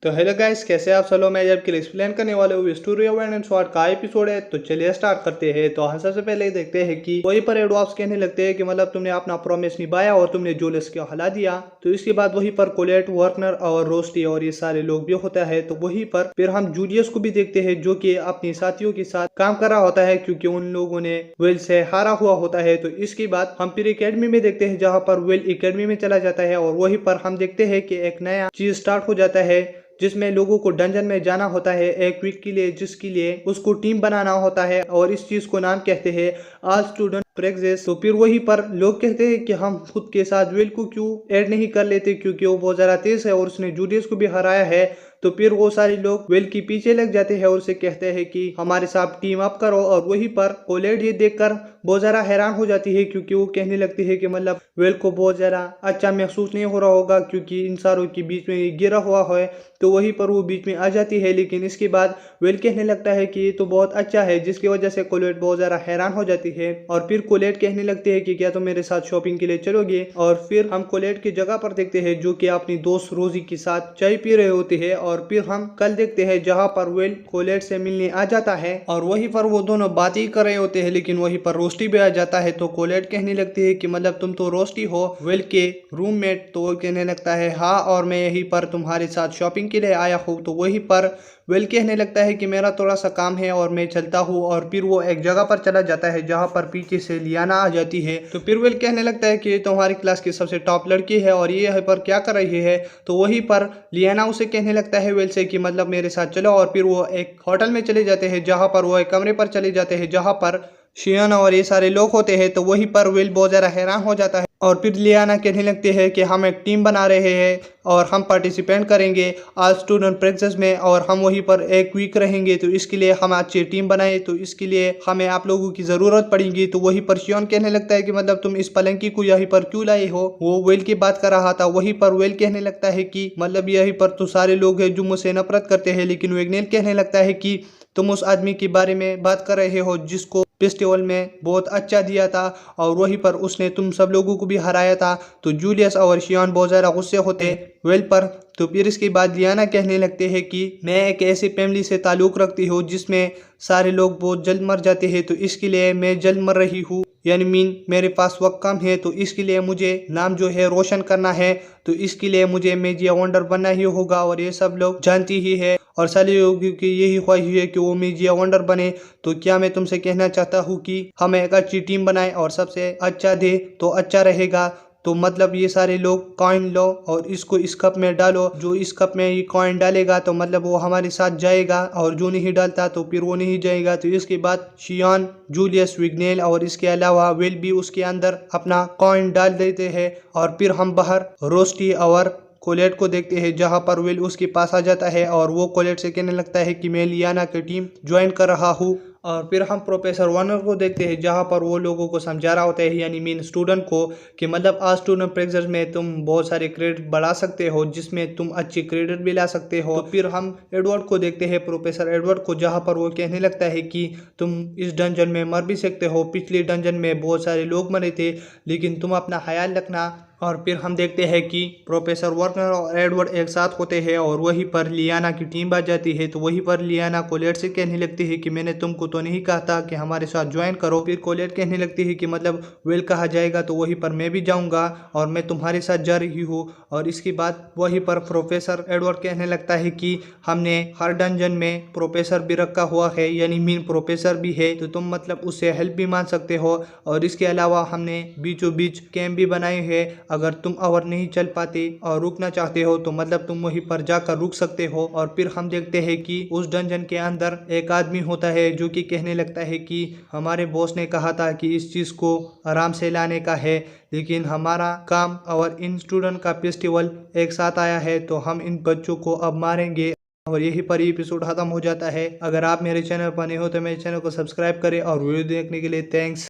तो hello guys, कैसे आप चलो मैं जब एक्सप्लेन करने वाले हूँ स्टोरी ऑफ एंड स्वॉर्ड का एपिसोड है। तो चलिए स्टार्ट करते हैं। तो हम सबसे पहले ही देखते हैं कि वहीं पर एडवांस कहने लगते हैं कि मतलब तुमने अपना प्रॉमिस निभाया और तुमने जूलियस को हला दिया। तो इसके बाद वहीं पर कोलेट, वर्कनर और रोस्टी और ये सारे लोग भी होता है। तो वहीं पर फिर हम जूलियस को भी देखते हैं जो कि अपनी साथियों के साथ काम कर रहा होता है क्योंकि उन लोगों ने वेल से हारा हुआ होता है। तो इसके बाद हम फिर एकेडमी में देखते हैं जहाँ पर वेल एकेडमी में चला जाता है और वहीं पर हम देखते हैं कि एक नया चीज स्टार्ट हो जाता है जिसमें लोगों को डंजन में जाना होता है एक वीक के लिए, जिसके लिए उसको टीम बनाना होता है और इस चीज को नाम कहते हैं ऑल स्टूडेंट प्रेक्टिस। तो फिर वहीं पर लोग कहते हैं कि हम खुद के साथ वेल को क्यों ऐड नहीं कर लेते क्योंकि वो बहुत ज्यादा तेज है और उसने जूलियस को भी हराया है। तो फिर वो सारे लोग वेल के पीछे लग जाते हैं और उसे कहते हैं कि हमारे साथ टीम अप करो। और वहीं पर कोलेट ये देखकर बहुत ज्यादा हैरान हो जाती है क्योंकि वो कहने लगती है कि मतलब वेल को बहुत ज्यादा अच्छा महसूस नहीं हो रहा होगा क्योंकि इन सारों के बीच में ये गिरा हुआ है। तो वहीं पर वो बीच में आ जाती है, लेकिन इसके बाद वेल कहने लगता है कि ये तो बहुत अच्छा है, जिसकी वजह से कोलेट बहुत ज्यादा हैरान हो जाती है। और फिर कोलेट कहने लगती है कि क्या तुम मेरे साथ शॉपिंग के लिए चलोगे। और फिर हम कोलेट की जगह पर देखते हैं जो कि अपनी दोस्त रोजी के साथ चाय पी रहे होते हैं। और फिर हम कल देखते हैं जहाँ पर वेल कोलेट से मिलने आ जाता है और वहीं पर वो दोनों बात ही कर रहे होते हैं, लेकिन वहीं पर रोस्टी भी आ जाता है। तो कोलेट कहने लगती है कि मतलब तुम तो रोस्टी हो वेल के रूममेट। तो वो कहने लगता है हाँ, और मैं यहीं पर तुम्हारे साथ शॉपिंग के लिए आया हूँ। तो वहीं पर वेल कहने लगता है कि मेरा थोड़ा सा काम है और मैं चलता हूँ। और फिर वो एक जगह पर चला जाता है जहाँ पर पीछे से लियाना आ जाती है। तो फिर वेल कहने लगता है कि तुम्हारी क्लास की सबसे टॉप लड़की है और ये यहाँ पर क्या कर रही है। तो वहीं पर लियाना उसे कहने लगता है वेल से कि मतलब मेरे साथ चलो। और फिर वो एक होटल में चले जाते हैं जहाँ पर वो एक कमरे पर चले जाते हैं जहाँ पर शियाना और ये सारे लोग होते हैं। तो वहीं पर वेल बहुत ज़्यादा हैरान हो जाता है और फिर लियाना कहने लगती है कि हम एक टीम बना रहे हैं और हम पार्टिसिपेट करेंगे आज स्टूडेंट प्रेक्टिस में और हम वहीं पर एक वीक रहेंगे। तो इसके लिए हम अच्छी टीम बनाए, तो इसके लिए हमें आप लोगों की ज़रूरत पड़ेगी। तो वहीं पर शियोन कहने लगता है कि मतलब तुम इस पलंगी को यहीं पर क्यों लाए हो। वो वेल की बात कर रहा था। वहीं पर वेल कहने लगता है कि मतलब यहीं पर तो सारे लोग हैं जो मुझसे नफरत करते हैं, लेकिन वेगनेल कहने लगता है कि तुम उस आदमी के बारे में बात कर रहे हो जिसको फेस्टिवल में बहुत अच्छा दिया था और वहीं पर उसने तुम सब लोगों को भी हराया था। तो जूलियस और शियान बहुत ज़्यादा गुस्से होते वेल पर। तो फिर इसके बाद लियाना कहने लगते हैं कि मैं एक ऐसी फैमिली से ताल्लुक़ रखती हूँ जिसमें सारे लोग बहुत जल्द मर जाते हैं, तो इसके लिए मैं जल्द मर रही हूँ, यानी मीन मेरे पास वक्त कम है। तो इसके लिए मुझे नाम जो है रोशन करना है, तो इसके लिए मुझे मेजिया वंडर बनना ही होगा और ये सब लोग जानती ही है और सारे लोगों की यही ख्वाहिश है कि वो मेजिया वंडर बने। तो क्या मैं तुमसे कहना चाहता हूँ कि हमें एक अच्छी टीम बनाए और सबसे अच्छा दे तो अच्छा रहेगा। तो मतलब ये सारे लोग कॉइन लो और इसको इस कप में डालो, जो इस कप में ये कॉइन डालेगा तो मतलब वो हमारे साथ जाएगा और जो नहीं डालता तो फिर वो नहीं जाएगा। तो इसके बाद शियान, जूलियस, विग्नेल और इसके अलावा वेल भी उसके अंदर अपना कॉइन डाल देते हैं। और फिर हम बाहर रोस्टी और कोलेट को देखते हैं जहां पर वेल उसके पास आ जाता है और वो कोलेट से कहने लगता है कि मैं लियाना की टीम ज्वाइन कर रहा हूँ। और फिर हम प्रोफेसर वार्नर को देखते हैं जहाँ पर वो लोगों को समझा रहा होता है, यानी मीन स्टूडेंट को, कि मतलब आज स्टूडेंट प्रेक्टिस में तुम बहुत सारे क्रेडिट बढ़ा सकते हो जिसमें तुम अच्छी क्रेडिट भी ला सकते हो। तो फिर हम एडवर्ड को देखते हैं, प्रोफेसर एडवर्ड को, जहाँ पर वो कहने लगता है कि तुम इस डंजन में मर भी सकते हो, पिछले डंजन में बहुत सारे लोग मरे थे, लेकिन तुम अपना ख्याल रखना। और फिर हम देखते हैं कि प्रोफेसर वार्नर और एडवर्ड एक साथ होते हैं और वहीं पर लियाना की टीम आ जाती है। तो वहीं पर लियाना कोलेट से कहने लगती है कि मैंने तुमको तो नहीं कहा था कि हमारे साथ ज्वाइन करो। फिर कोलेट कहने लगती है कि मतलब वेल कहा जाएगा तो वहीं पर मैं भी जाऊंगा और मैं तुम्हारे साथ जा रही हूँ। और इसके बाद वहीं पर प्रोफेसर एडवर्ड कहने लगता है कि हमने हर डंजन में प्रोफेसर भी रखा हुआ है, यानी मीन प्रोफेसर भी है, तो तुम मतलब उससे हेल्प भी मांग सकते हो। और इसके अलावा हमने बीचों बीच कैंप भी बनाए हैं, अगर तुम और नहीं चल पाते और रुकना चाहते हो तो मतलब तुम वहीं पर जाकर रुक सकते हो। और फिर हम देखते हैं कि उस डंजन के अंदर एक आदमी होता है जो कि कहने लगता है कि हमारे बॉस ने कहा था कि इस चीज़ को आराम से लाने का है, लेकिन हमारा काम और इन स्टूडेंट का फेस्टिवल एक साथ आया है तो हम इन बच्चों को अब मारेंगे। और यही पर एपिसोड खत्म हो जाता है। अगर आप मेरे चैनल पर नए हो तो मेरे चैनल को सब्सक्राइब करें और वीडियो देखने के लिए थैंक्स।